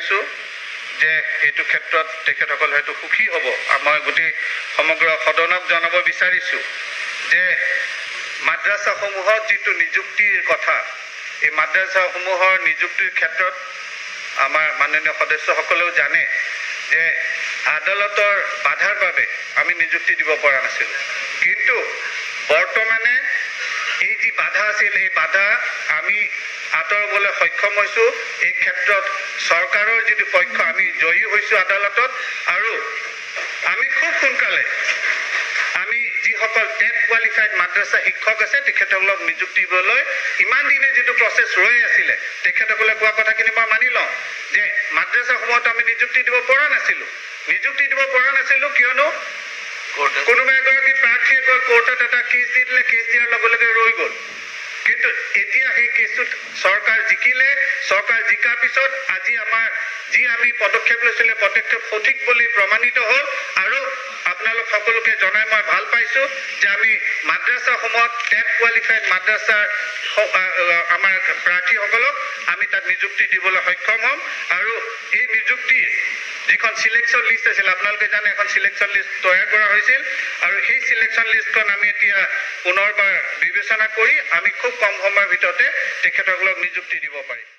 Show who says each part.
Speaker 1: বিচাৰিছোঁ যে এইটো ক্ষেত্ৰত তেখেতসকল হয়তো সুখী হ'ব। মই গোটেই সমগ্ৰ সদনক জনাব বিচাৰিছোঁ যে মাদ্ৰাছাসমূহত যিটো নিযুক্তিৰ কথা, এই মাদ্ৰাছাসমূহৰ নিযুক্তিৰ ক্ষেত্ৰত আমাৰ মাননীয় সদস্যসকলেও জানে যে আদালতৰ বাধাৰ বাবে আমি নিযুক্তি দিব পৰা নাছিলোঁ। কিন্তু বৰ্তমানে এই যি বাধা আছিল, এই বাধা আমি আঁতৰাবলৈ সক্ষম হৈছোঁ। এই ক্ষেত্ৰত চৰকাৰৰ যিটো পক্ষ আমি জয়ী হৈছোঁ আদালতত, আৰু আমি খুব সোনকালে আমি যিসকল টেট কোৱালিফাইড মাদ্ৰাছা শিক্ষক আছে তেখেতসকলক নিযুক্তি দিবলৈ ইমান দিনে যিটো প্ৰচেছ ৰৈ আছিলে, তেখেতসকলে কোৱা কথাখিনি মই মানি লওঁ যে মাদ্ৰাছাসমূহত আমি নিযুক্তি দিব পৰা নাছিলোঁ। কিয়নো কোনোবা এগৰাকী প্ৰাৰ্থীয়ে গৈ কোৰ্টত এটা কেছ দি দিলে, কেছ দিয়াৰ লগে লগে ৰৈ গ'ল। কিন্তু এতিয়া সেই কেছটোত চৰকাৰ জিকিলে। চৰকাৰ জিকাৰ পিছত আজি আমাৰ যি আমি পদক্ষেপ লৈছিলোঁ, পদক্ষেপ সঠিক বুলি প্ৰমাণিত হ'ল। আৰু আপোনালোক সকলোকে জনাই মই ভাল পাইছোঁ যে আমি মাদ্ৰাছাসমূহত টেট কোৱালিফাইড মাদ্ৰাছাৰ আমাৰ প্ৰাৰ্থীসকলক আমি তাত নিযুক্তি দিবলৈ সক্ষম হ'ম। আৰু এই নিযুক্তিৰ যিখন চিলেকশ্যন লিষ্ট আছিল, আপোনালোকে জানে এখন চিলেকশ্যন লিষ্ট তৈয়াৰ কৰা হৈছিল, আৰু সেই চিলেকশ্যন লিষ্টখন আমি এতিয়া পুনৰবাৰ বিবেচনা কৰি আমি খুব কম সময়ৰ ভিতৰতে তেখেতসকলক নিযুক্তি দিব পাৰিম।